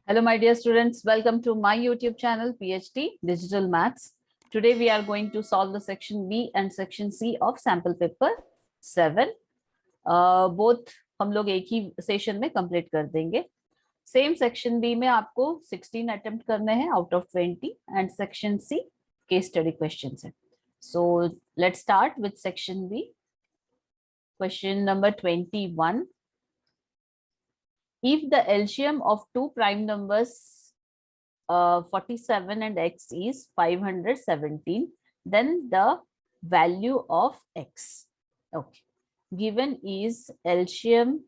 Hello, my dear students. Welcome to my YouTube channel, PhD Digital Maths. Today we are going to solve the section B and section C of sample paper 7. Both हम लोग एक ही session में complete कर देंगे. Same section B में आपको 16 attempt करने हैं out of 20 and section C case study questions है. So let's start with section B. Question number 21. If the LCM of two prime numbers 47 and x is 517, then the value of x. Okay. Given is LCM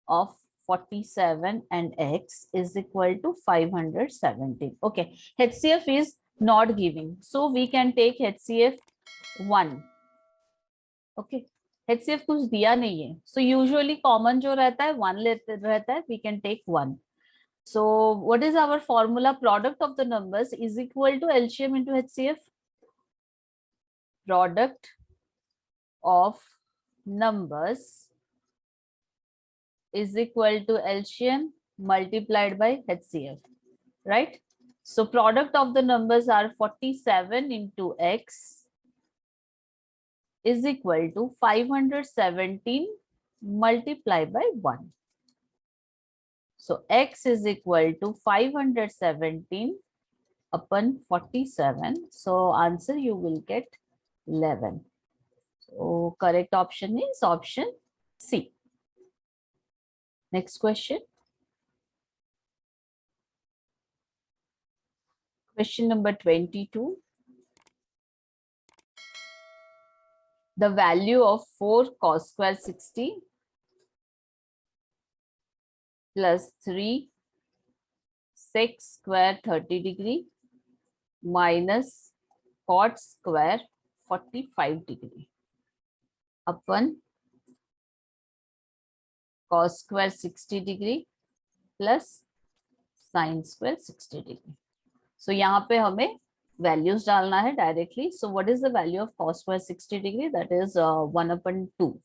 of 47 and x is equal to 517. Okay. HCF is not giving. So we can take HCF 1. Okay. HCF कुछ दिया नहीं है. So usually common जो रहता है 1 लेते रहता है. We can take 1. So what is our formula? Product of the numbers is equal to LCM into HCF. Product of numbers is equal to LCM multiplied by HCF, right? So product of the numbers are 47 into x is equal to 517 multiplied by 1. So x is equal to 517 upon 47. So answer you will get 11. So correct option is option C. Next question. Question number 22. The value of 4 cos square 60 plus 3 sec square 30 degree minus cot square 45 degree upon cos square 60 degree plus sin square 60 degree. So यहाँ पे हमें values डालना है directly. So what is the value of cos square 60 degree? That is 1 upon 2.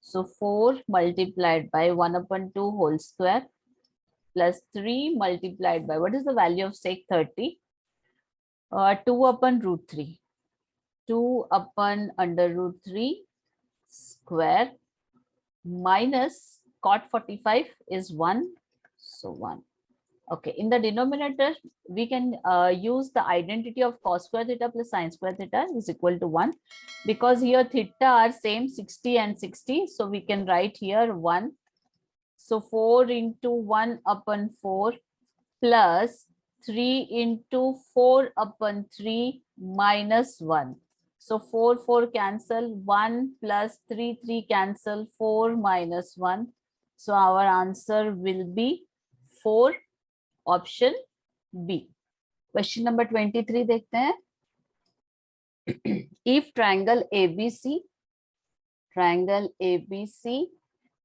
So 4 multiplied by 1 upon 2 whole square plus 3 multiplied by, what is the value of sec 30? 2 upon root 3. 2 upon under root 3 square minus cot 45 is 1. So 1. Okay, in the denominator, we can use the identity of cos square theta plus sin square theta is equal to 1. Because here theta are same 60 and 60. So we can write here 1. So 4 into 1 upon 4 plus 3 into 4 upon 3 minus 1. So 4 4 cancel, 1 plus 3 3 cancel, 4 minus 1. So our answer will be 4, option B. Question number 23 देखते हैं. If triangle ABC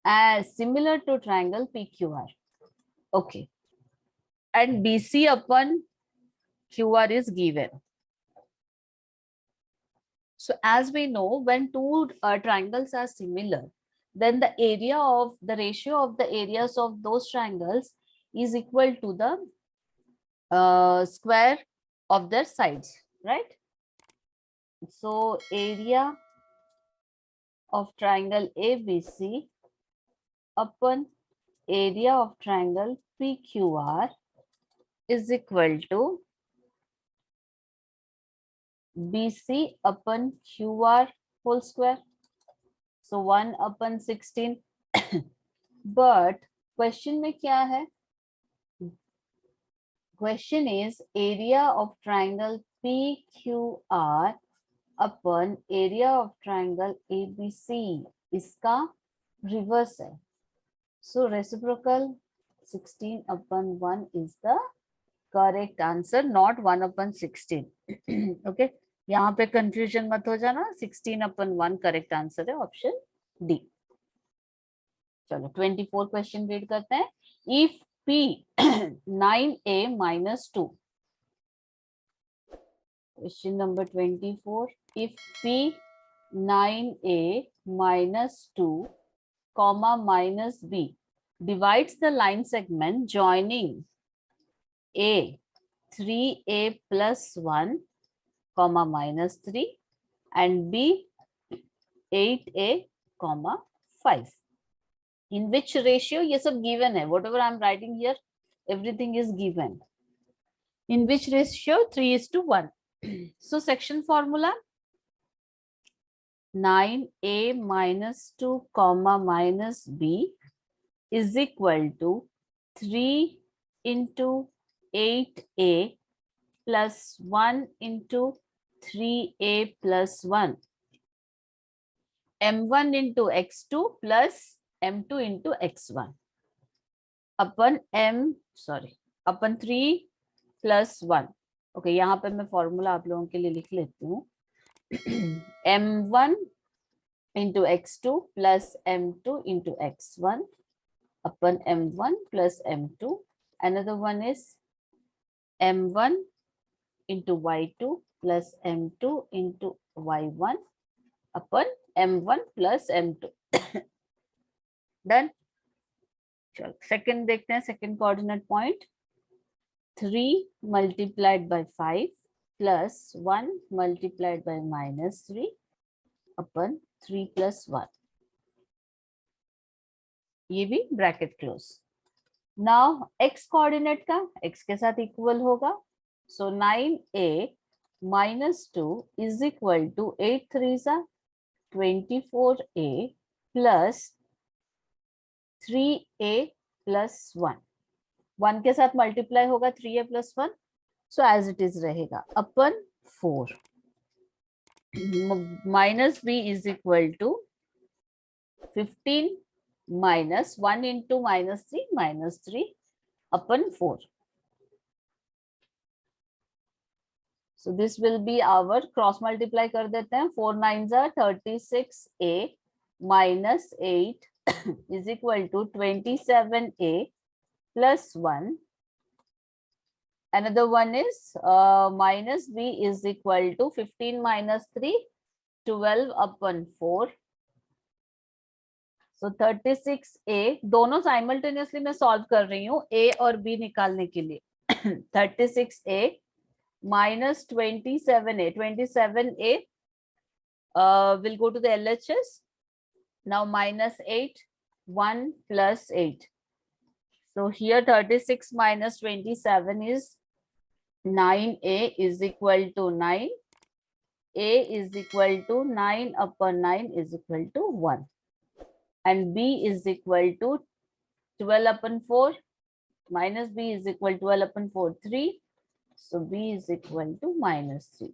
as similar to triangle PQR, okay, and BC upon QR is given. So as we know, when two triangles are similar, then the ratio of the areas of those triangles is equal to the square of their sides, right? So area of triangle ABC upon area of triangle PQR is equal to BC upon QR whole square. So 1 upon 16. But question में क्या है? Question is area of triangle PQR upon area of triangle ABC. इसका reverse है. So reciprocal 16 upon 1 is the correct answer, not 1 upon 16. Okay. यहाँ पे confusion मत हो जाना. 16 upon 1 correct answer है, option D. चलो 24 question read करते हैं. If P 9A minus 2. Question number 24. If P 9A minus 2 comma minus B divides the line segment joining A 3A plus 1 comma minus 3 and B 8A comma 5. In which ratio? ये सब given है. Whatever I am writing here, everything is given. In which ratio? 3:1. So section formula 9A minus 2 comma minus B is equal to 3 into 8A plus 1 into 3A plus 1. M1 into X2 plus M2 into X1 upon upon 3 plus 1. Okay, यहाँ पे मैं formula आप लोगों के लिए लिख लेती हूँ. M1 into X2 plus M2 into X1 upon M1 plus M2. Another one is M1 into Y2 plus M2 into Y1 upon M1 plus M2. Done. चलो सेकंड देखते हैं. Second coordinate point 3 multiplied by 5 plus 1 multiplied by minus 3 upon 3 plus 1. ये भी bracket close. Now x coordinate का x के साथ equal होगा. सो 9a minus 2 is equal to 8 3s are 24a plus 3a plus 1. 1 के साथ मल्टीप्लाई होगा 3a plus 1. So as it is रहेगा upon 4 minus b is equal to 15 minus 1 into minus 3 upon 4. So this will be our cross multiply कर देते हैं. 4 9s are 36a minus 8 is equal to 27a plus 1. Another one is minus b is equal to 15 minus 3 12 upon 4. So 36a दोनों simultaneously मैं solve कर रही हूँ a और b निकालने के लिए. 36a minus 27a. 27a will go to the LHS. Now minus 8, 1 plus 8. So here 36 minus 27 is 9a is equal to 9. A is equal to 9 upon 9 is equal to 1. And b is equal to 12 upon 4. Minus b is equal to 12 upon 4, 3. So b is equal to minus 3.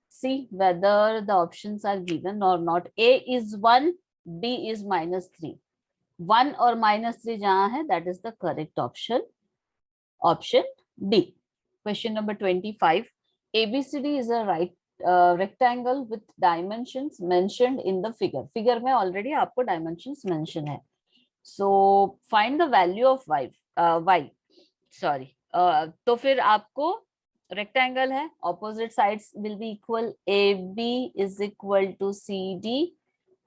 See whether the options are given or not. A is 1, B is minus 3. 1 or minus 3 jahan hai, that is the correct option. Option D. Question number 25. ABCD is a right rectangle with dimensions mentioned in the figure. Figure में already आपको dimensions mention है. So find the value of y. Sorry. तो फिर आपको rectangle है, opposite sides will be equal. AB is equal to CD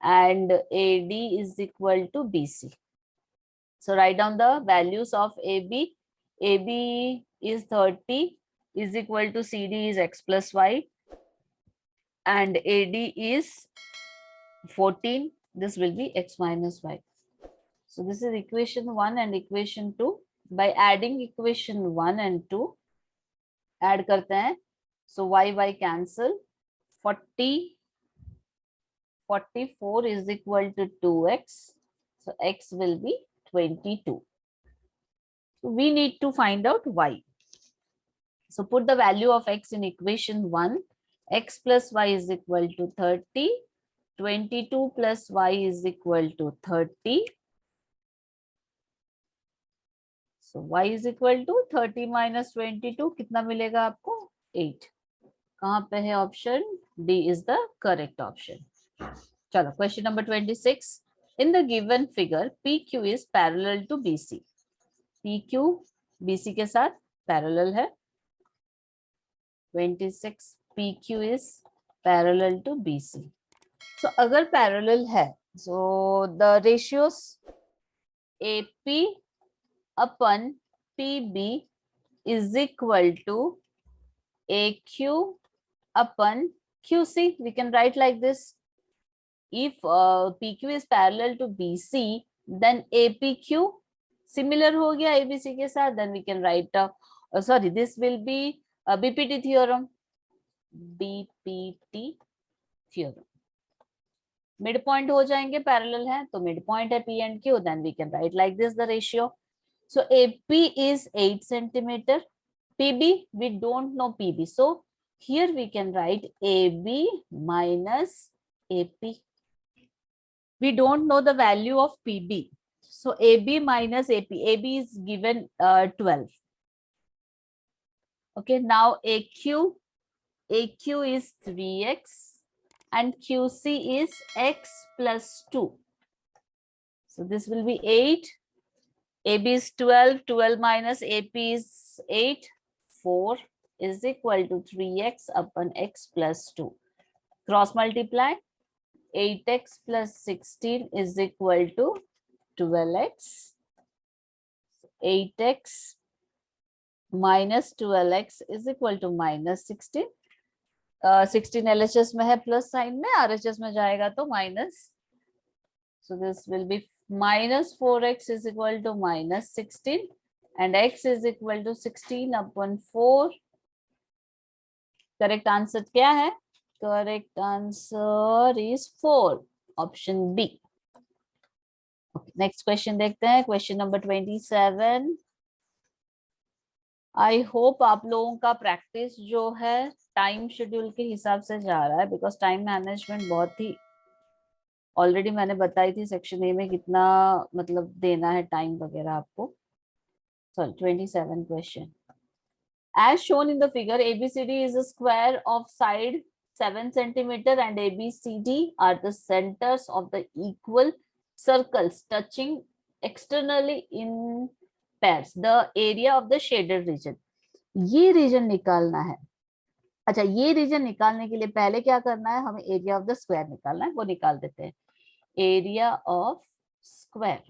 and AD is equal to BC. So write down the values of AB. AB is 30 is equal to CD is x plus y and AD is 14. This will be x minus y. So this is equation 1 and equation 2. By adding equation 1 and 2, add करते हैं. So y cancel. 44 is equal to 2x. So x will be 22. So we need to find out y. So put the value of x in equation 1. X plus y is equal to 30. 22 plus y is equal to 30. So y is equal to 30 minus 22. कितना मिलेगा आपको? 8. कहाँ पे है option? D is the correct option. चलो question number 26. In the given figure, PQ is parallel to BC. PQ BC के साथ parallel है. 26. PQ is parallel to BC. So अगर parallel है, so the ratios AP upon PB is equal to AQ upon QC. We can write like this. If PQ is parallel to BC, then APQ similar हो गया ABC के साथ, then we can write sorry, this will be BPT theorem. BPT theorem. Mid point हो जाएंगे, parallel है तो mid point है P and Q, then we can write like this the ratio. So AP is 8 centimeter. PB, we don't know PB, so here we can write AB minus AP. We don't know the value of PB, so AB minus AP. AB is given 12. Okay, now AQ is 3x and QC is x plus 2. So this will be 8. AB is 12. 12 minus AP is 8. 4 is equal to 3x upon x plus 2. Cross multiply. 8x plus 16 is equal to 12x. 8x minus 12x is equal to minus 16. 16 LHS में है plus sign में, RHS में जाएगा तो minus. So this will be minus 4x is equal to minus 16 and x is equal to 16 upon 4. Correct answer क्या है? Correct answer is 4. Option B. Okay, next question देखते हैं. Question number 27. I hope आप लोगों का practice जो है time schedule के हिसाब से जा रहा है, बिकॉज टाइम मैनेजमेंट बहुत ही ऑलरेडी मैंने बताई थी सेक्शन ए में कितना मतलब देना है टाइम वगैरह आपको. Sorry 27 question. As shown in the figure, ABCD is a square of side 7 centimeter and ABCD are the centers of the equal circles touching externally in pairs. The area of the shaded region. ये reason निकालना है. अच्छा, ये reason निकालने के लिए पहले क्या करना है, हमें एरिया ऑफ द स्क्वायर निकालना है. वो निकाल देते हैं. Area of square.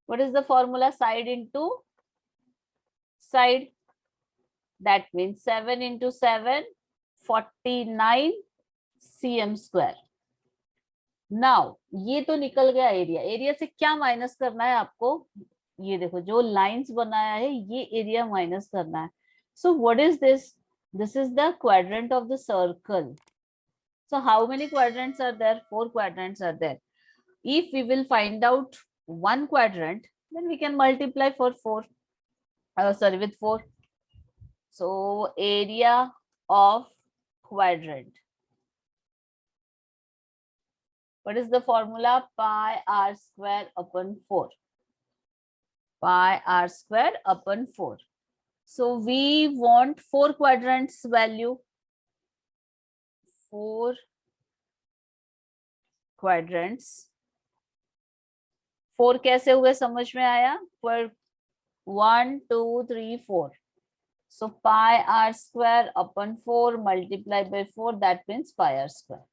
What is the formula? Side into side. That means 7 into 7, 49 cm square. Now ये तो निकल गया एरिया. एरिया से क्या माइनस करना है आपको? ये देखो जो लाइंस बनाया है ये एरिया माइनस करना है. So what is this? This is the quadrant of the circle. So how many quadrants are there? 4 quadrants are there. If we will find out one quadrant, then we can multiply for 4. With 4. So area of quadrant. What is the formula? Pi r square upon 4. Pi r square upon 4. So we want 4 quadrants value. 4 quadrants. 4 कैसे हुए समझ में आया? पर 1 2 3 4. So pi r square upon 4 multiplied by 4, that means pi r square.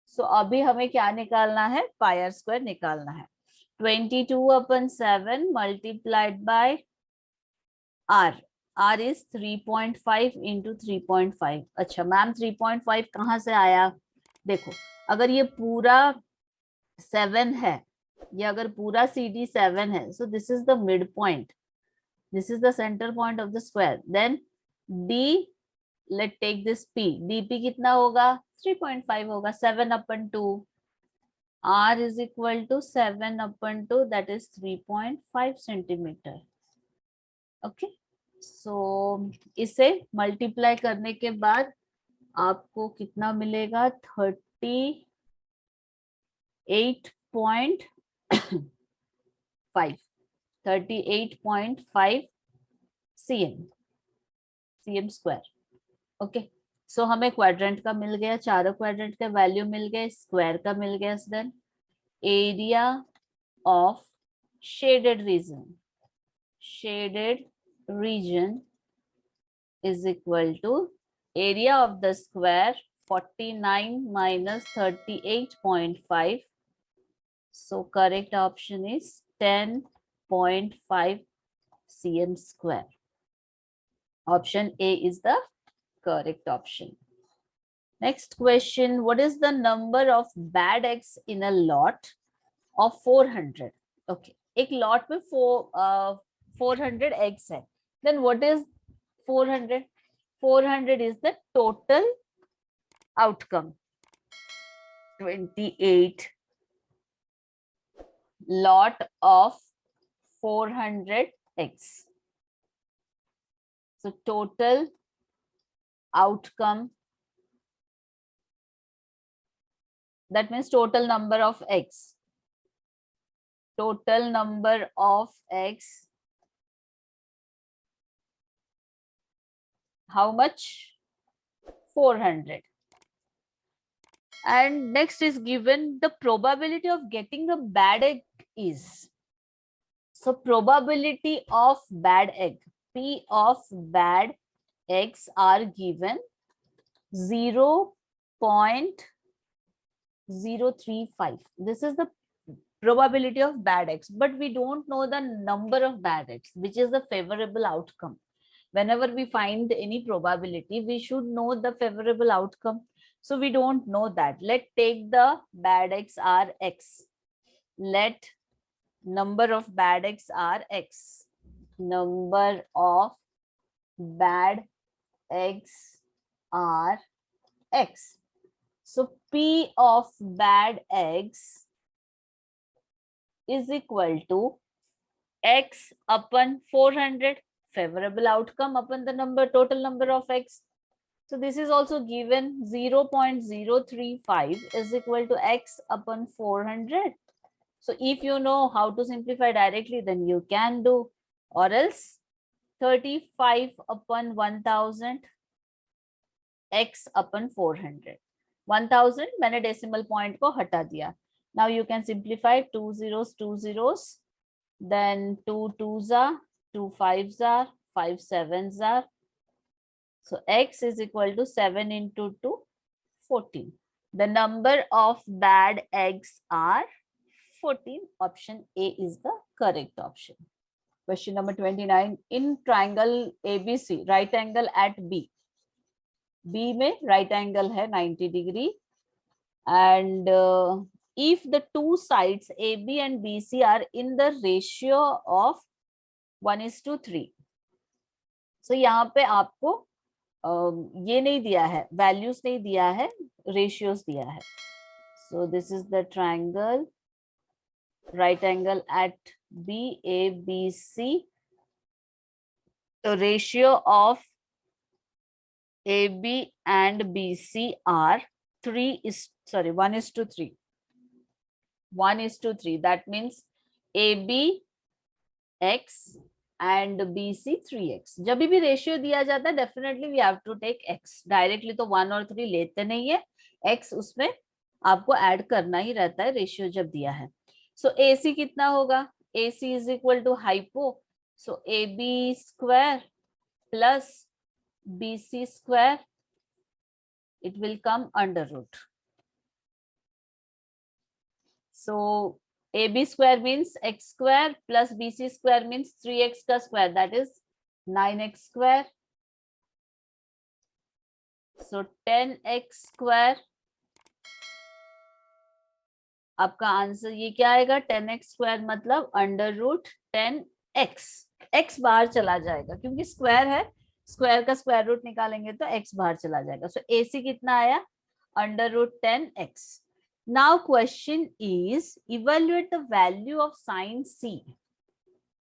So अभी हमें क्या निकालना है? pi r square निकालना है. 22 upon 7 multiplied by r. r is 3.5 into 3.5. अच्छा मैम 3.5 कहाँ से आया? देखो अगर ये पूरा 7 है, ये अगर पूरा CD 7 है, so this is the midpoint. This is the center point of the square. Then D, let's take this P. DP कितना होगा? 3.5 होगा. 7 upon 2. R is equal to 7 upon 2. That is 3.5 centimeter. Okay. So इसे multiply करने के बाद आपको कितना मिलेगा? 38.5. 38.5 cm square. ओके. सो हमें क्वाड्रेंट का मिल गया, चारों क्वाड्रेंट का वैल्यू मिल गए, स्क्वायर का मिल गया. Then area of shaded region is equal to area of the square 49 minus 38.5. So correct option is 10 0.5 cm square. Option A is the correct option. Next question, what is the number of bad eggs in a lot of 400? Okay, एक lot में 400 eggs है. Then what is 400? 400 is the total outcome. 28 lot of 400 eggs. So total outcome, that means total number of eggs. Total number of eggs. How much? 400. And next is given the probability of getting the bad egg is. So probability of bad egg, P of bad eggs are given 0.035. This is the probability of bad eggs, but we don't know the number of bad eggs, which is the favorable outcome. Whenever we find any probability, we should know the favorable outcome. So we don't know that. Let's take the bad eggs are x. Let number of bad eggs are x. Number of bad eggs are x. So P of bad eggs is equal to x upon 400, favorable outcome upon the total number of x. So this is also given 0.035 is equal to x upon 400. So if you know how to simplify directly, then you can do, or else 35 upon 1000 x upon 400. 1000 मैंने decimal point को हटा दिया. Now you can simplify 2 zeros, then 2 2s are, 2 5s are, 5 7s are. So x is equal to 7 into 2, 14. The number of bad eggs are 14. Option A is the correct option. Question number 29. In triangle ABC, right angle at B. B में right angle है 90 degree. And if the two sides AB and BC are in the ratio of 1:3. So यहाँ पे आपको ये नहीं दिया है, values नहीं दिया है, ratios दिया है. So this is the triangle, right angle at BABC. The ratio of AB and BC are 1:3. 1:3. That means AB x and BC 3x. जब भी रेशियो दिया जाता है definitely we have to take x. Directly तो 1 और 3 लेते नहीं है, x उसमें आपको ऐड करना ही रहता है रेशियो जब दिया है. सो AC कितना होगा? AC is equal to hypo, so AB square plus BC square, it will come under root. So AB square means x square plus BC square means 3x का square, that is 9x square. So 10x square. आपका answer ये क्या आएगा? 10x square मतलब under root 10x. x बाहर चला जाएगा क्योंकि स्क्वायर है, स्क्वायर का स्क्वायर रूट निकालेंगे तो x बाहर चला जाएगा. सो AC कितना आया? Under root 10x. Now question is evaluate the value of sine C.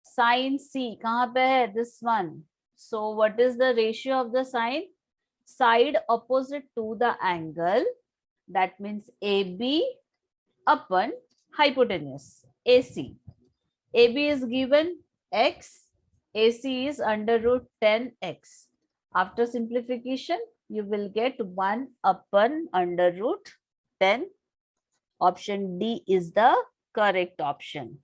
Sine C कहाँ पे है? This one. So what is the ratio of the sine? Side opposite to the angle, that means AB upon hypotenuse AC. AB is given x, AC is under root 10x. After simplification, you will get 1 upon under root 10. Option D is the correct option.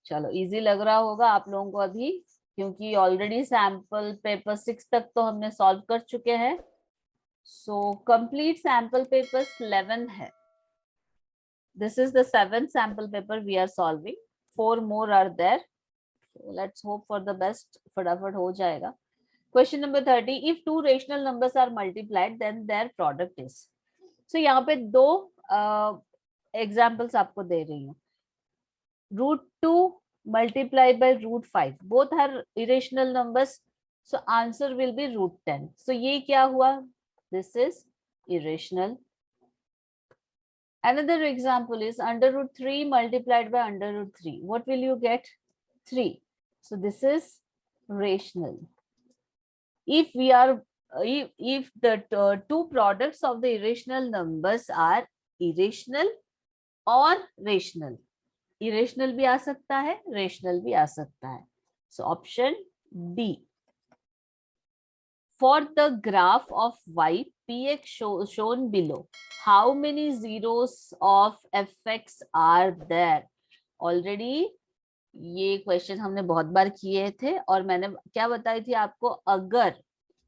चलो easy लग रहा होगा आप लोगों को अभी, क्योंकि already sample paper 6 तक तो हमने सॉल्व कर चुके हैं. सो कंप्लीट सैंपल पेपर 11 है. This is the 7th sample paper we are solving. 4 more are there. Let's hope for the best. फटाफट हो जाएगा. Question number 30. If two rational numbers are multiplied, then their product is. So यहाँ पे दो examples आपको दे रही हूँ. √2 multiplied by √5. Both are irrational numbers. So answer will be √10. So ये क्या हुआ? This is irrational. Another example is √3 multiplied by √3. What will you get? 3. So this is rational. If we are if the two products of the irrational numbers are irrational or rational, irrational भी आ सकता है, rational भी आ सकता है. So option D. For the graph of y, px shown below, how many zeros of fx are there? Already ये question हमने बहुत बार किए थे और मैंने क्या बताई थी आपको, अगर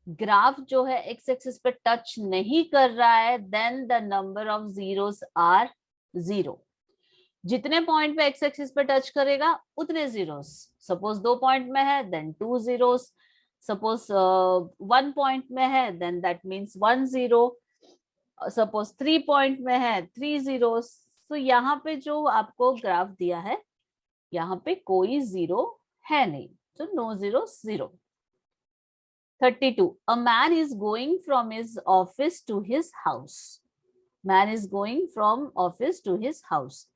ग्राफ जो है एक्स एक्सिस पे टच नहीं कर रहा है then the number of zeros are 0. जितने पॉइंट पे एक्स एक्सिस पे टच करेगा उतने जीरोस. सपोज 2 पॉइंट में है देन 2 जीरोस. सपोज 1 पॉइंट में है then that means 1 zero. Suppose 3 point में है 3 जीरोस. तो यहाँ पे जो आपको ग्राफ दिया है यहाँ पे कोई जीरो है नहीं. So no zero, 0. 32. A man is going from his office to his house. Man is going from office to his house.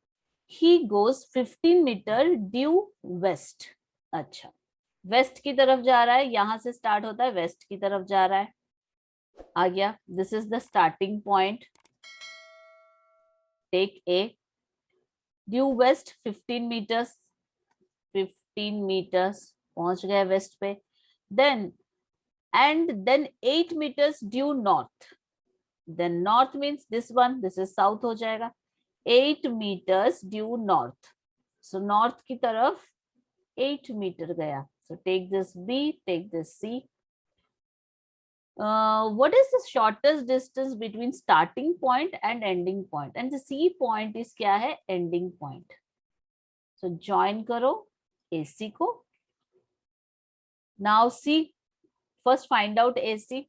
He goes 15 meter due west. अच्छा, वेस्ट की तरफ जा रहा है. यहां से स्टार्ट होता है, वेस्ट की तरफ जा रहा है. आ गया. This is the starting point. Take A. Due west 15 meters. 15 meters पहुंच गए वेस्ट पे. Then 8 meters due north. Then north means this one, this is south हो जाएगा. 8 meters due north. So north की तरफ 8 meter गया. So take this B, take this C. What is the shortest distance between starting point and ending point? And the C point is क्या है? Ending point. So join करो AC को. Now C. First find out AC.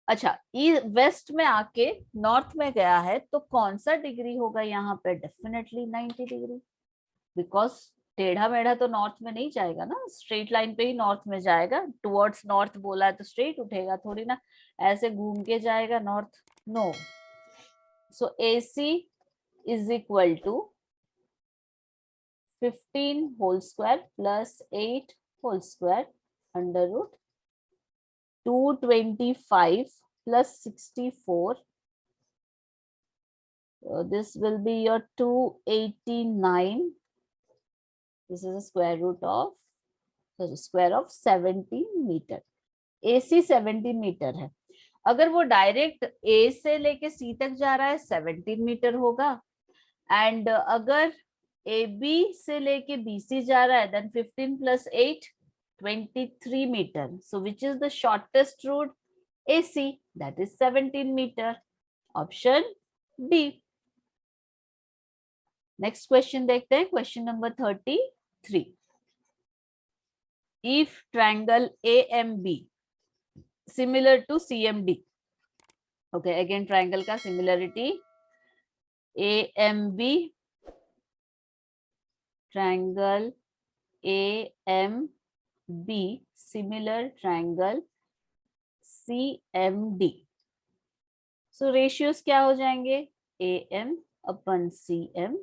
अच्छा, waste में आके north में गया है तो कौन सा डिग्री होगा यहाँ पे? Definitely 90 degree. बिकॉज टेढ़ा मेढ़ा तो नॉर्थ में नहीं जाएगा ना, स्ट्रेट लाइन पे ही नॉर्थ में जाएगा. टुवर्ड्स नॉर्थ बोला है तो स्ट्रेट उठेगा थोड़ी ना, ऐसे घूम के जाएगा north. No. So AC is equal to 15 whole square plus 8 whole square under root 225 plus 64. This will be your 289. This is a square root of, square of 17 meter. AC 17 meter है. अगर वो डायरेक्ट A से लेके C तक जा रहा है 17 metre होगा. एंड अगर AB से लेके BC जा रहा है then 15 plus 8 23 meter. So which is the shortest route? AC, that is 17 meter. Option D. Next question देखते हैं. Question number 33. If triangle AMB similar to CMD. Okay, again triangle का similarity. AMB, triangle AMB similar triangle CMD. So ratios क्या हो जाएंगे? AM upon CM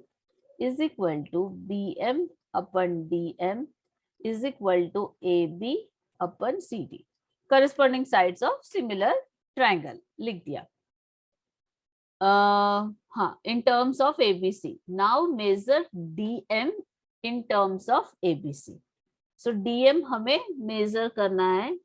is equal to BM upon DM is equal to AB upon CD. Corresponding sides of similar triangle लिख दिया. हाँ, in terms of ABC. Now measure DM in terms of ABC. So DM हमें measure करना है.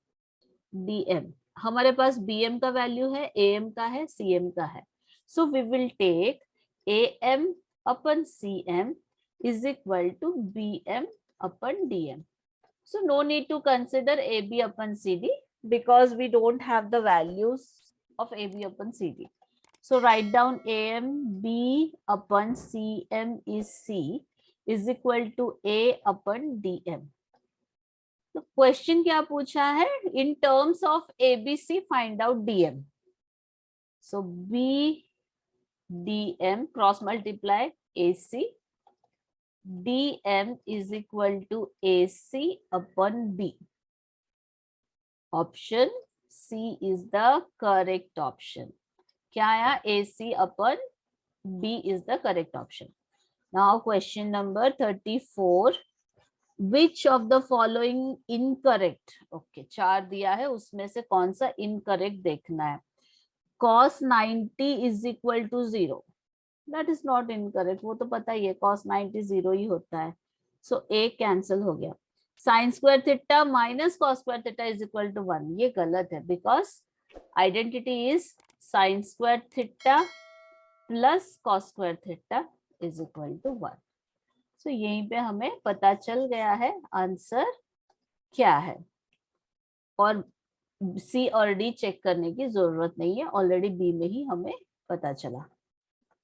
DM हमारे पास BM का value है, AM का है, CM का है. So we will take AM upon CM is equal to BM upon DM. So no need to consider AB upon CD because we don't have the values of AB upon CD. So write down AM B upon CM is C is equal to A upon D M. तो question क्या पूछा है, in terms of ABC find out DM. So B D M cross multiply AC, DM is equal to AC upon B. Option C is the correct option. क्या आया, AC upon B is the correct option. Now question number 34. Which of the following incorrect? Okay, 4 दिया है, उसमें से कौन सा incorrect देखना है। Cos 90 is equal to 0. That is not incorrect, वो तो पता ही है, cos 90 0 ही होता है, so A कैंसिल हो गया। sin square theta minus cos square theta is equal to 1, ये गलत है, because identity is sin square theta plus cos square theta is equal to 1. so यहीं पे हमें पता चल गया है आंसर क्या है, और C और D चेक करने की जरूरत नहीं है, ऑलरेडी B में ही हमें पता चला।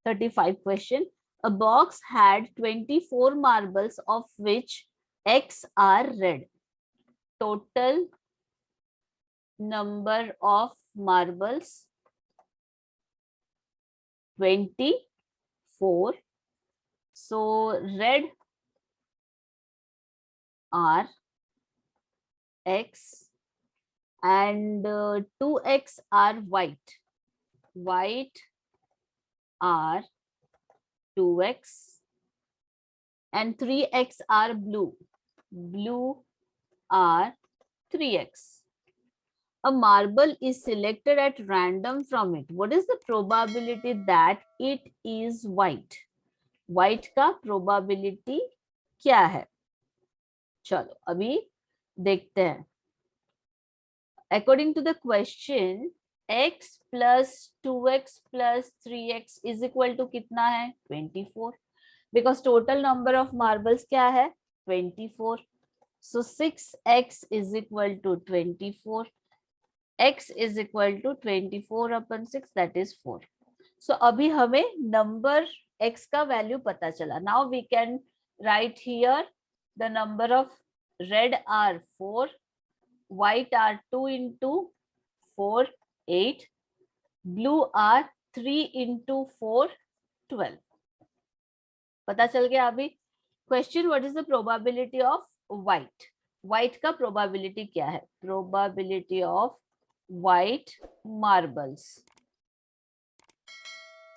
35 question. A box had 24 marbles of which X are red. Total number of marbles 24. So red are X and 2X are white. White are 2X and 3X are blue. Blue are 3X. A marble is selected at random from it. What is the probability that it is white? White का probability क्या है? चलो अभी देखते हैं। According to the question, x plus 2x plus 3x is equal to कितना है? 24. Because total number of marbles क्या है? 24. So 6x is equal to 24. x is equal to 24 upon 6, that is 4. So अभी हमें number x का value पता चला. Now we can write here the number of red are 4, white are 2 into 4, 8, blue are 3 into 4, 12. पता चल गया अभी। Question, what is the probability of white? White का probability क्या है? Probability of white marbles.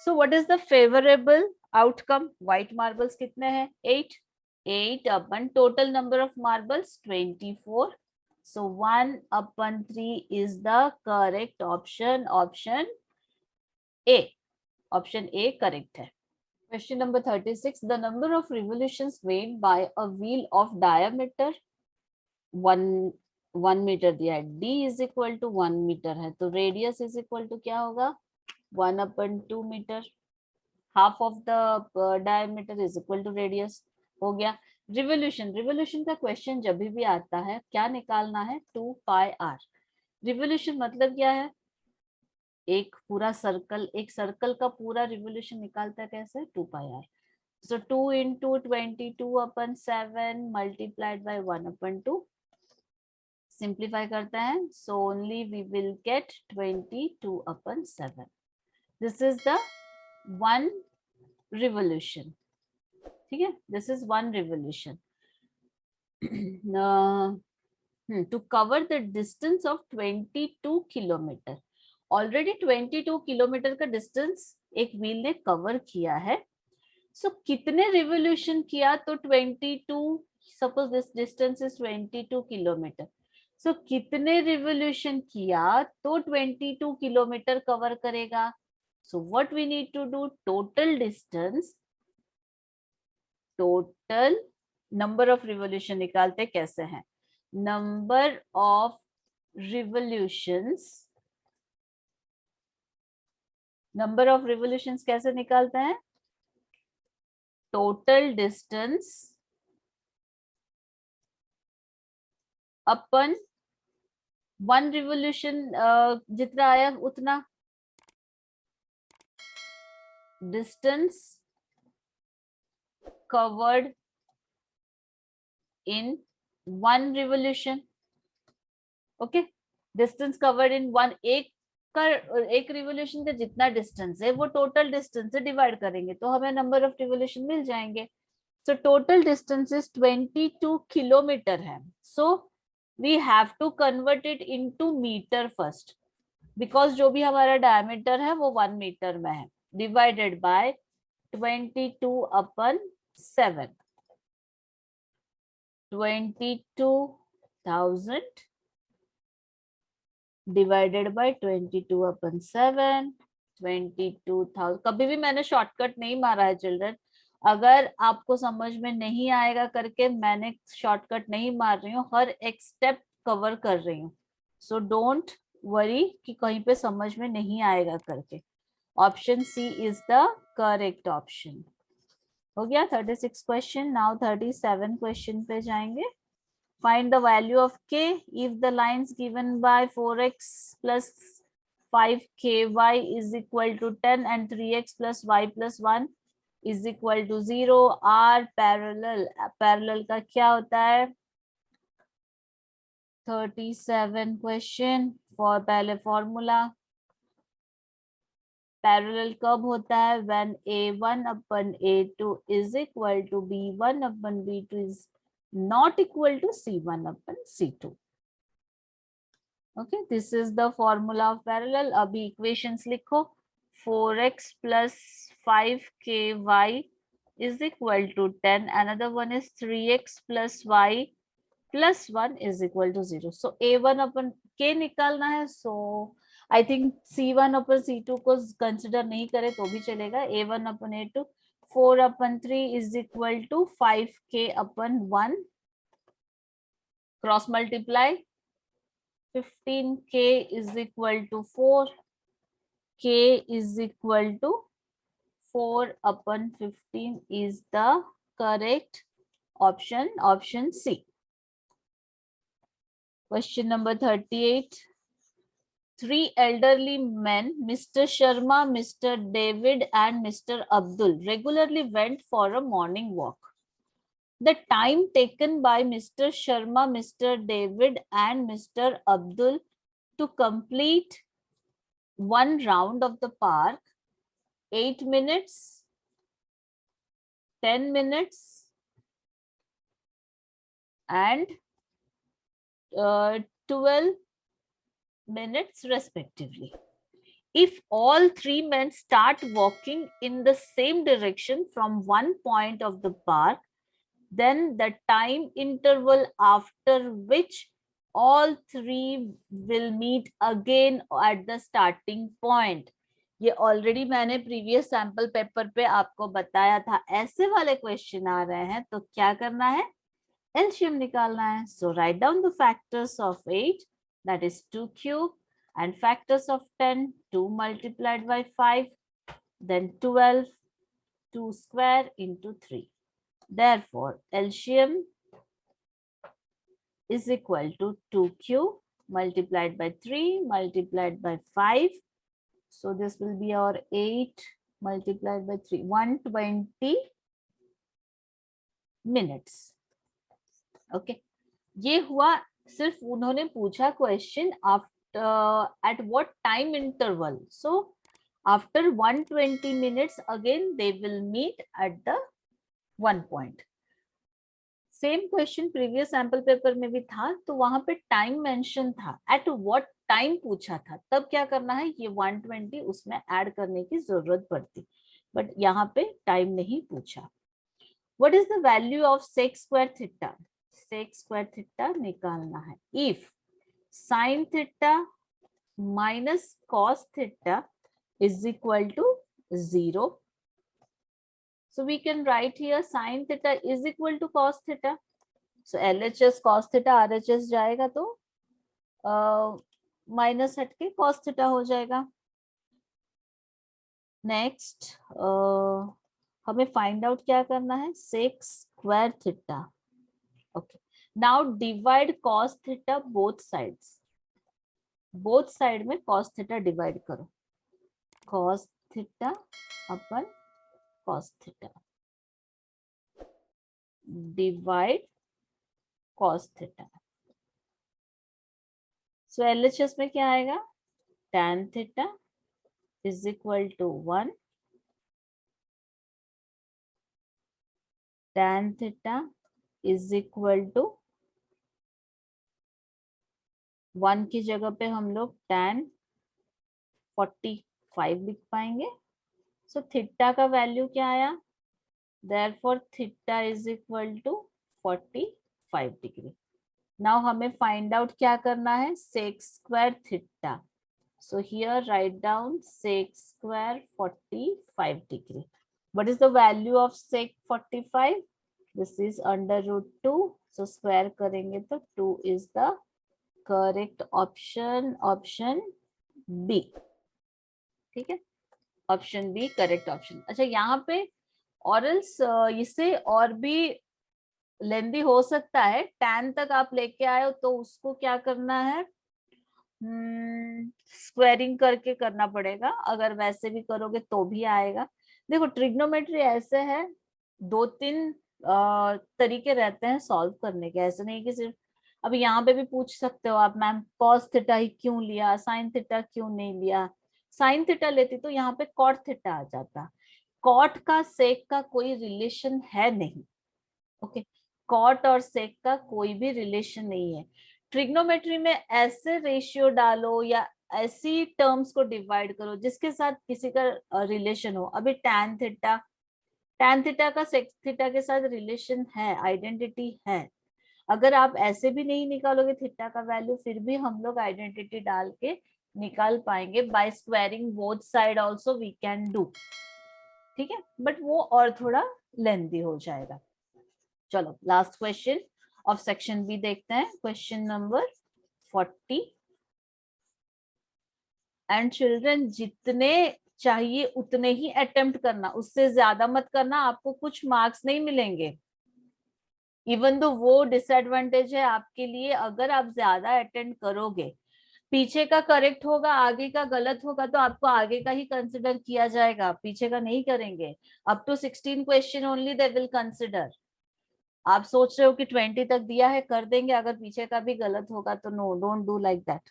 So what is the favorable outcome? White marbles कितने हैं? 8. 8 upon total number of marbles 24. So 1 upon 3 is the correct option. Option A. Option A correct है. Question number 36. The number of revolutions made by a wheel of diameter 1 meter दिया है. D is equal to 1 meter है. तो radius is equal to क्या होगा? 1 upon 2 meter. Half of the diameter is equal to radius. हो गया. Revolution का question जब भी आता है क्या निकालना है? 2 पाई आर. रिवोल्यूशन मतलब क्या है? एक पूरा सर्कल, एक सर्कल का पूरा रिवोल्यूशन निकालता है कैसे? 2 पाई are. So 2 into 22 upon 7 multiplied by 1 upon 2. Simplify करते हैं, so only we will get 22 upon 7. This is the one revolution. ठीक है, this is one revolution. To cover the distance of 22 kilometre, already 22 kilometre का distance एक wheel ने cover किया है. So कितने रिवोल्यूशन किया? तो 22, suppose this distance is 22 kilometre. So कितने रिवोल्यूशन किया तो 22 किलोमीटर कवर करेगा? So what we need to do, total distance, total number of revolution निकालते कैसे हैं? Number of revolutions, number of revolutions कैसे निकालते हैं? टोटल डिस्टेंस अपन 1 रिवोल्यूशन जितना आया उतना, distance covered in 1 revolution. Okay, distance covered in 1, एक रिवोल्यूशन का जितना डिस्टेंस है वो टोटल डिस्टेंस से डिवाइड करेंगे तो हमें नंबर ऑफ रिवोल्यूशन मिल जाएंगे. So total distance is 22 kilometre है. So we have to convert it into metre first, because जो भी हमारा डायमीटर है वो 1 मीटर में है. Divided by 22/7, 22,000 divided by 22/7, 22,000. कभी भी मैंने शॉर्टकट नहीं मारा है चिल्ड्रन. अगर आपको समझ में नहीं आएगा करके मैंने शॉर्टकट नहीं मार रही हूँ, हर एक स्टेप कवर कर रही हूँ. सो डोंट वरी कि कहीं पे समझ में नहीं आएगा करके. Option C is the correct option. हो गया 36 क्वेश्चन. नाउ 37 क्वेश्चन पे जाएंगे. Find the value of k if the lines given by 4x plus 5ky is equal to 10 and 3x plus y plus 1 is equal to 0 are parallel. Parallel का क्या होता है? 37 question. For पहले formula. Parallel कब होता है? when a1/a2 is equal to b1/b2 is not equal to c1/c2. Okay, this is the formula of parallel. अभी equations लिखो. 4x plus 5ky is equal to 10. Another one is 3x plus y plus 1 is equal to 0. So a1/k निकालना है. So I think c1/c2 को consider नहीं करे तो भी चलेगा. a1/a2 4/3 is equal to 5k/1. Cross multiply. 15k is equal to 4. K is equal to 4/15 is the correct option. Option C. Question number 38. 3 elderly men, Mr. Sharma, Mr. David, and Mr. Abdul, regularly went for a morning walk. The time taken by Mr. Sharma, Mr. David, and Mr. Abdul to complete one round of the park: 8 minutes, 10 minutes, and 12 minutes respectively. If all 3 men start walking in the same direction from one point of the park, then the time interval after which all 3 will meet again at the starting point. ये already मैंने previous sample paper पे आपको बताया था. ऐसे वाले question आ रहे हैं तो क्या करना है? एलसीएम निकालना है. So write down the factors of 8, that is 2 cube, and factors of 10, 2 multiplied by 5, then 12, 2 square into 3. Therefore, LCM is equal to 2 cube multiplied by 3 multiplied by 5. So this will be our 8 multiplied by 3, 120 minutes. Okay, ये हुआ. सिर्फ उन्होंने पूछा question after at what time interval. So after 120 minutes again they will meet at the one point. Same question previous sample paper में भी था तो वहां पे टाइम मेंशन था. एट व्हाट टाइम पूछा था. तब क्या करना है? ये 120 उसमें ऐड करने की जरूरत पड़ती. बट यहाँ पे टाइम नहीं पूछा. What is the value of sec square theta? Sec square theta निकालना है. If sine theta minus cos theta is equal to 0, so we can write here sin theta is equal to cos theta. So LHS cos theta RHS जाएगा तो minus हट के cos theta हो जाएगा. Next हमें find out क्या करना है? Sec square theta. Okay, now divide cos theta both sides. Both side में cos थीटा डिवाइड करो. cos थीटा अपन cos theta divide cos theta. So LHS में क्या आएगा, tan theta is equal to 1 tan theta is equal to 1 की जगह पे हम लोग tan 45 लिख पाएंगे। सो थीटा का वैल्यू क्या आया, therefore theta is equal to 45 degree. Now हमें फाइंड आउट क्या करना है, sec square theta. So here write down sec square 45 degree. What is the value of sec 45? This is under root 2। So square करेंगे तो 2 is the correct option, option B. ठीक है, option B correct option. अच्छा यहाँ पे ऑरल्स इससे और भी लेंदी हो सकता है, tan तक आप लेके आए हो तो उसको क्या करना है, स्क्वेयरिंग करके करना पड़ेगा। अगर वैसे भी करोगे तो भी आएगा। देखो ट्रिग्नोमेट्री ऐसे है, 2-3 तरीके रहते हैं सॉल्व करने के, ऐसे नहीं कि सिर्फ। अब यहाँ पे भी पूछ सकते हो आप, मैम cos थीटा ही क्यों लिया, sin थीटा क्यों नहीं लिया। sin थीटा लेती तो यहाँ पे cot थीटा आ जाता। cot का sec का कोई रिलेशन है नहीं। ओके, कॉट और सेक का कोई भी रिलेशन नहीं है। ट्रिग्नोमेट्री में ऐसे रेशियो डालो या ऐसी टर्म्स को डिवाइड करो जिसके साथ किसी का रिलेशन हो। अभी tan थीटा का सेक थीटा के साथ रिलेशन है, आइडेंटिटी है। अगर आप ऐसे भी नहीं निकालोगे थीटा का वैल्यू, फिर भी हम लोग आइडेंटिटी डाल के निकाल पाएंगे। By squaring both side also we can do. ठीक है, बट वो और थोड़ा लेंथी हो जाएगा। चलो last question of section B देखते हैं, क्वेश्चन नंबर 40। एंड चिल्ड्रन जितने चाहिए उतने ही अटेम्प्ट करना, उससे ज्यादा मत करना, आपको कुछ मार्क्स नहीं मिलेंगे। इवन दो वो डिसएडवांटेज है आपके लिए, अगर आप ज्यादा अटेम्प्ट करोगे, पीछे का करेक्ट होगा आगे का गलत होगा तो आपको आगे का ही कंसिडर किया जाएगा, पीछे का नहीं करेंगे। Up to 16 question only they will consider. आप सोच रहे हो कि 20 तक दिया है कर देंगे, अगर पीछे का भी गलत होगा तो no, don't do like that.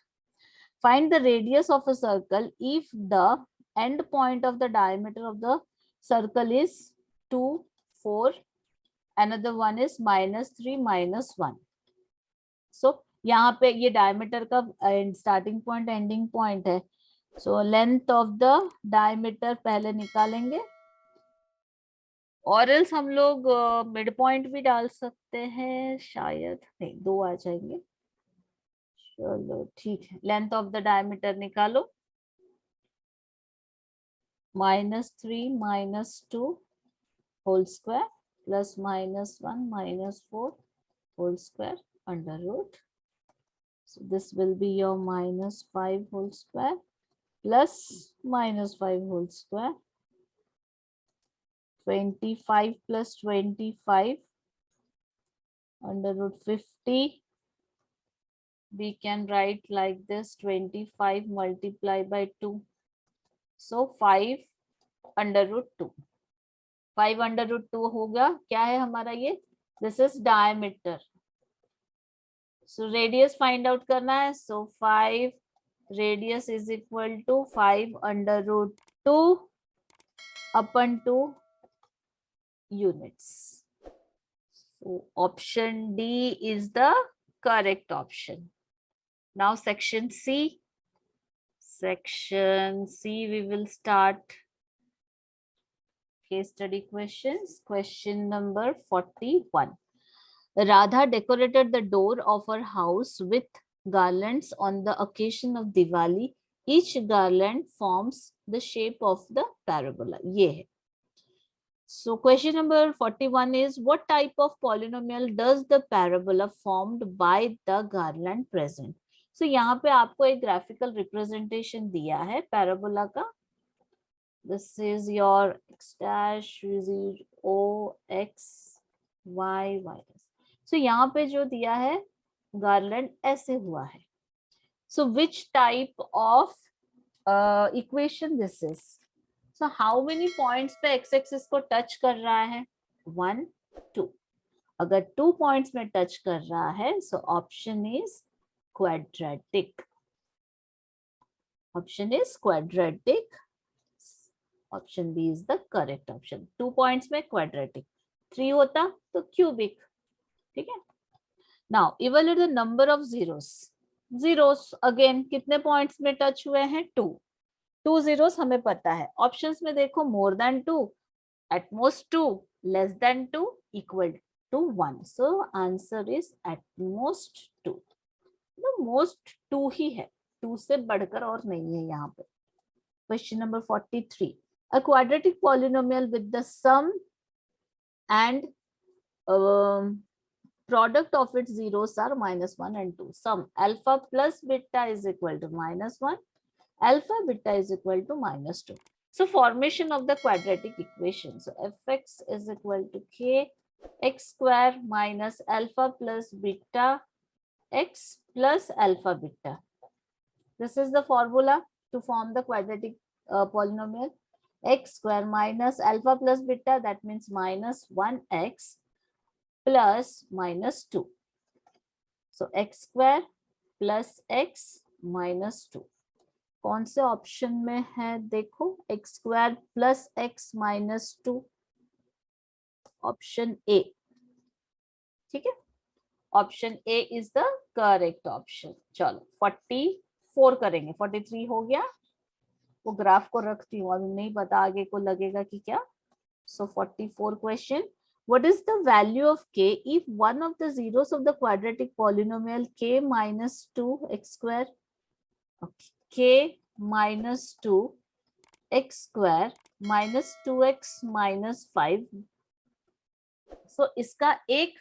Find the radius of a circle if the end point of the diameter of the circle is 2, 4, another one is -3, -1। So यहाँ पे ये डायमीटर का स्टार्टिंग पॉइंट एंडिंग पॉइंट है। So length of the diameter पहले निकालेंगे, और else हम लोग मिड पॉइंट भी डाल सकते हैं, शायद नहीं, 2 आ जाएंगे। चलो ठीक है, लेंथ ऑफ द डायमीटर निकालो, -3 -2 whole square plus -1 -4 whole square under root. So this will be your -5 whole square plus -5 whole square, 25 plus 25 under root 50. We can write like this, 25 multiplied by 2. So 5 under root 2. 5 under root 2 होगा, क्या है हमारा ये, this is diameter. So radius find out करना है, so 5 radius is equal to 5 under root 2 upon 2 units. So option D is the correct option. Now section C. Section C, we will start case study questions. Question number 41. Radha decorated the door of her house with garlands on the occasion of Diwali. Each garland forms the shape of the parabola. ये है. So question number 41 is, what type of polynomial does the parabola formed by the garland present? So यहाँ पे आपको एक graphical representation दिया है parabola का. This is your x dash, O, x, y, y. So यहाँ पे जो दिया है garland ऐसे हुआ है. So which type of equation this is? So how many points पे x axis को touch कर रहा है? 1, 2. अगर 2 पॉइंट्स में टच कर रहा है so option is quadratic. Option is quadratic. Option B is the correct option. 2 points में क्वाड्रेटिक, 3 होता तो क्यूबिक. ठीक है. Now evaluate the number of zeros. Zeros again कितने पॉइंट्स में टच हुए हैं? 2 जीरोस हमें पता है. ऑप्शंस में देखो, more than 2, at most 2, less than 2, equal to 1. So answer is at most 2. The most 2 ही है, 2 से बढ़कर और नहीं है यहाँ पे. Question number 43. A quadratic polynomial with the sum and product of its zeros are -1 and 2. Sum alpha plus beta is equal to -1. Alpha beta is equal to -2. So formation of the quadratic equation. So fx is equal to k x square minus alpha plus beta x plus alpha beta. This is the formula to form the quadratic polynomial. X square minus alpha plus beta, that means -1x plus -2. So x square plus x minus 2. कौन से option में है? देखो, x square plus x minus 2, option A. ठीक है, option A is the correct option. चलो 44 करेंगे. 43 हो गया. वो ग्राफ को रखती हूँ, अभी नहीं पता आगे को लगेगा कि क्या. सो 44 question. What is the value of k if one of the zeros of the quadratic polynomial k minus 2 x square, okay, k minus 2 x square minus 2x minus 5. So इसका एक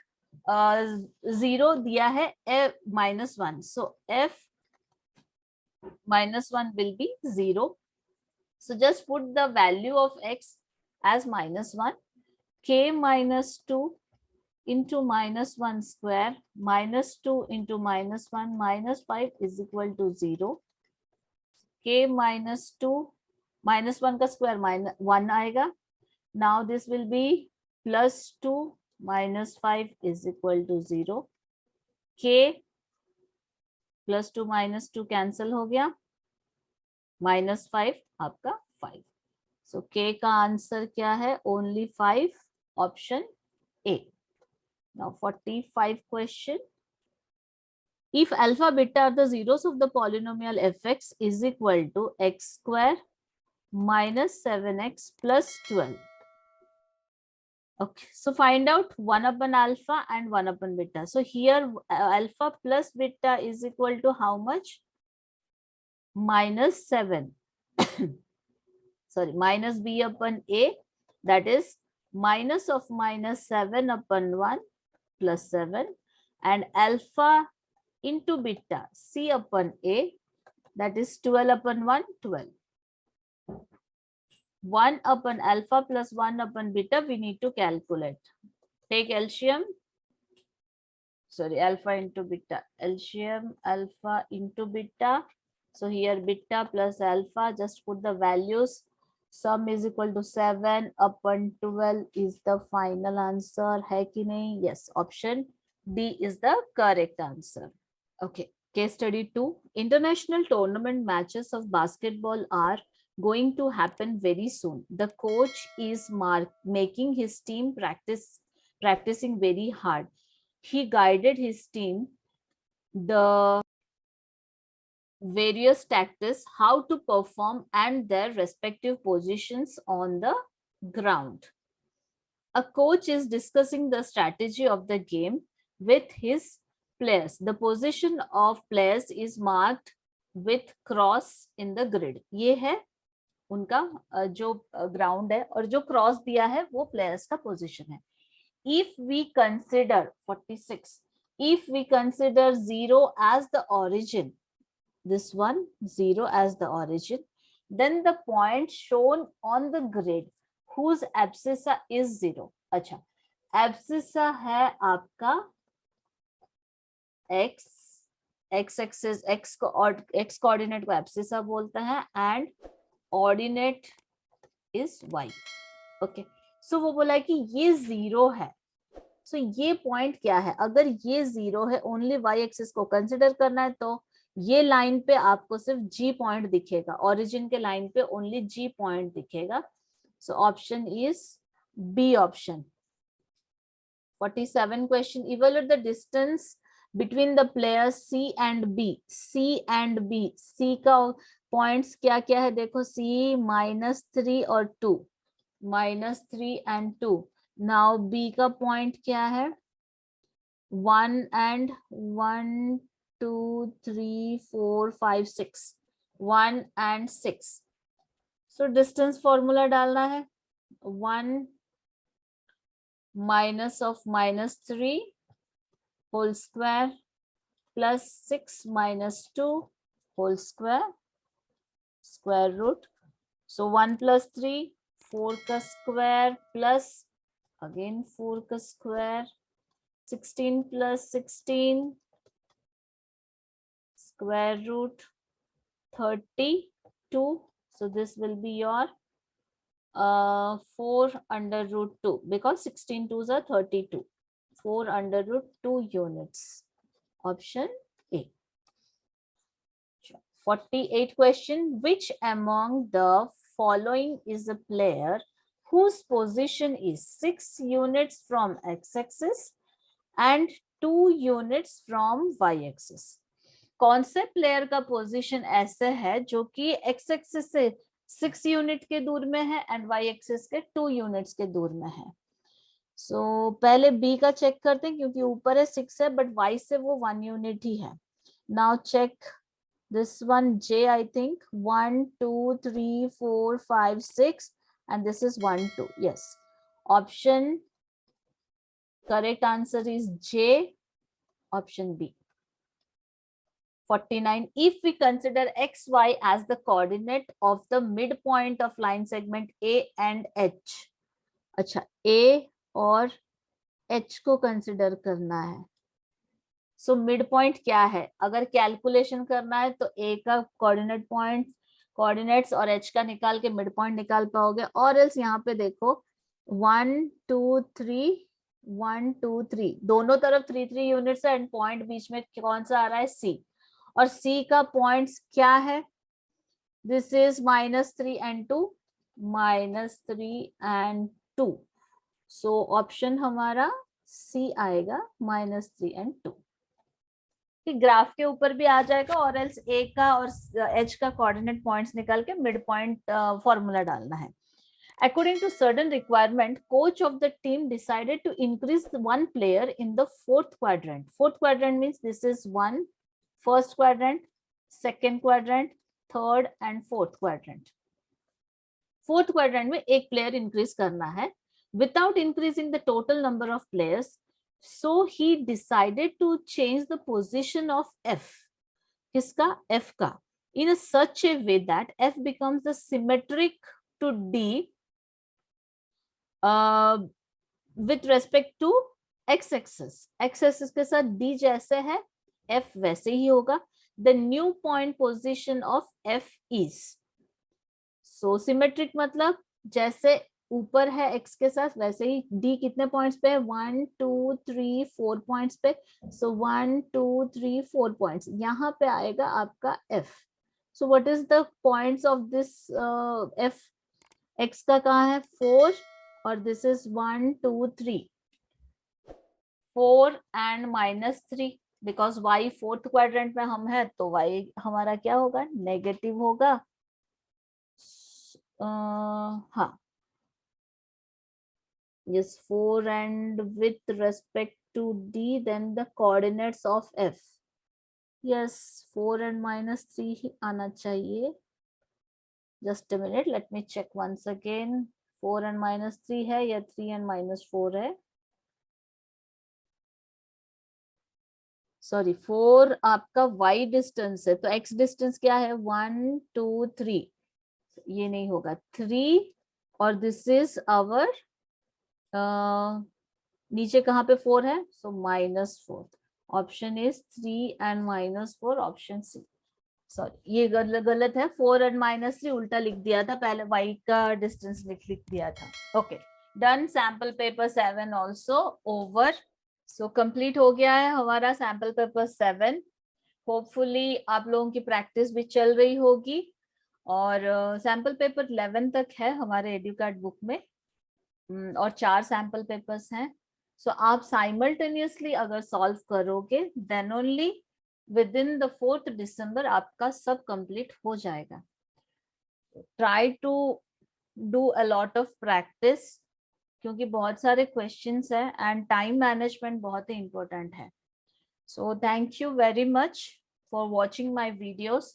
जीरो दिया है -1. So f -1 will be 0. So just put the value of x as -1. K minus 2 into -1 square minus 2 into -1 minus 5 is equal to 0. K minus 2 -1 का square -1 आएगा. Now this will be +2 minus 5 is equal to 0. K +2 minus 2 cancel हो गया. -5 आपका 5. So K का answer क्या है? Only 5. Option A. Now 45 question. If alpha beta are the zeros of the polynomial fx is equal to x square minus 7x plus 12. Okay, so find out 1 upon alpha and 1 upon beta. So here alpha plus beta is equal to how much? -7. Sorry, minus b upon a, that is minus of -7 upon 1 plus 7, and alpha into beta c upon a, that is 12 upon 1, 12. 1 upon alpha plus 1 upon beta we need to calculate. Take LCM. Sorry, alpha into beta. LCM alpha into beta. So here beta plus alpha, just put the values. Sum is equal to 7 upon 12 is the final answer. है कि नहीं? Yes, option D is the correct answer. Okay, case study 2. International tournament matches of basketball are going to happen very soon. The coach is making his team practicing very hard. He guided his team the various tactics, how to perform and their respective positions on the ground. A coach is discussing the strategy of the game with his players. The position of players is marked with cross in the grid. ये है उनका जो ground है, और जो cross दिया है वो प्लेयर्स का पोजीशन है. If we consider 46, if we consider 0 as the origin, this one 0 as the origin, then the point shown on the grid whose abscissa is 0. अच्छा, abscissa है आपका x, x axis, x coordinate को abscissa बोलता है, and ordinate is y. Okay, so वो बोला कि ये 0 है. सो ये पॉइंट क्या है, अगर ये 0 है, ओनली वाई एक्सिस को कंसिडर करना है, तो ये लाइन पे आपको सिर्फ जी पॉइंट दिखेगा, ओरिजिन के लाइन पे ओनली जी पॉइंट दिखेगा. So option is B option. 47 question. Evaluate the distance between the players C and B. C and B. C का पॉइंट्स क्या क्या है देखो, C -3 और 2, -3 and 2. नाउ B का पॉइंट क्या है, 1 and 1 2 3 4 5 6, 1 and 6. So distance formula डालना है, 1 minus of -3 whole square plus 6 minus 2 whole square, square root. So 1 plus 3, 4 का square plus again 4 का square, 16 plus 16 square root 32. So this will be your 4 under root 2, because 16 twos are 32. 4 under root 2 units. Option A. 48 question. Which among the following is a player whose position is 6 units from x-axis and 2 units from y-axis? कौन से player का position ऐसे है जो कि x axis से 6 unit के दूर में है एंड वाई एक्सिस के 2 यूनिट्स के दूर में है? सो पहले बी का चेक करते हैं, क्योंकि ऊपर है 6 है बट वाई से वो 1 यूनिट ही है. Now check this one J, I think 1 2 3 4 5 6 and this is 1 2. yes, option correct answer is J, option B. 49. If we consider xy as the coordinate of the midpoint of line segment A and H. अच्छा, A और H को consider करना है. So mid point क्या है, अगर calculation करना है तो A का कोऑर्डिनेट्स और H का निकाल के मिड पॉइंट निकाल पाओगे, और एल्स यहाँ पे देखो 1 2 3 1 2 3 दोनों तरफ 3 3 यूनिट्स है एंड पॉइंट बीच में कौन सा आ रहा है, C. और C का पॉइंट्स क्या है, this is -3 and 2, -3 and 2. So option हमारा C आएगा, -3 and 2. ग्राफ के ऊपर भी आ जाएगा, और एल्स A का और H का कोऑर्डिनेट पॉइंट्स निकाल के मिड पॉइंट फॉर्मूला डालना है. According to certain requirement, coach of the team decided to increase one player in the fourth quadrant. Fourth quadrant means this is one, first quadrant, second quadrant, third and fourth quadrant. Fourth quadrant में एक player increase करना है without increasing the total number of players. So he decided to change the position of F. किसका, F का, in a such a way that F becomes the symmetric to D with respect to x-axis. x-axis के साथ D जैसे है F वैसे ही होगा. The new point position of F is. So symmetric मतलब जैसे ऊपर है x के साथ वैसे ही D कितने पॉइंट्स पे है, 1 2 3 4 पॉइंट्स पे. So 1 2 3 4 पॉइंट्स, यहाँ पे आएगा आपका F. So what is the points of this F? x का कहाँ है, 4, और this is 1 2 3, 4 and -3, because y fourth quadrant में हम है तो y हमारा क्या होगा, नेगेटिव होगा. हाँ, yes, 4 and with respect to D, then the coordinates of F. yes, 4 and -3 ही आना चाहिए. just a minute, let me check once again. 4 and -3 है या 3 and -4 है, सॉरी 4 आपका y डिस्टेंस है, तो x डिस्टेंस क्या है, 1 2 3, ये नहीं होगा 3, और दिस इज आवर नीचे कहाँ पे 4 है, so -4. Option is 3 and -4, option C. Sorry ये गलत है, 4 and -3 उल्टा लिख दिया था, पहले y का डिस्टेंस लिख दिया था. Okay, done sample paper 7 also over. So complete हो गया है हमारा सैम्पल पेपर 7. होपफुली आप लोगों की प्रैक्टिस भी चल रही होगी. और सैम्पल पेपर 11 तक है हमारे एडुकार्ड बुक में. और 4 सैम्पल पेपर्स हैं. सो आप साइमल्टेनियसली अगर सॉल्व करोगे then only within the 4th December आपका सब कंप्लीट हो जाएगा. Try to do a lot of practice, क्योंकि बहुत सारे क्वेश्चंस हैं एंड टाइम मैनेजमेंट बहुत ही इम्पोर्टेंट है. So thank you very much for watching my videos.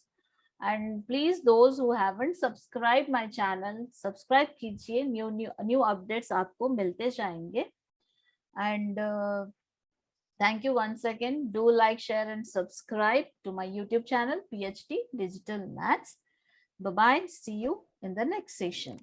And please those who haven't subscribe my channel, subscribe कीजिए. New updates आपको मिलते जाएंगे. And thank you once again. Do like, share and subscribe to my YouTube channel PhD Digital Maths. Bye bye. See you in the next session.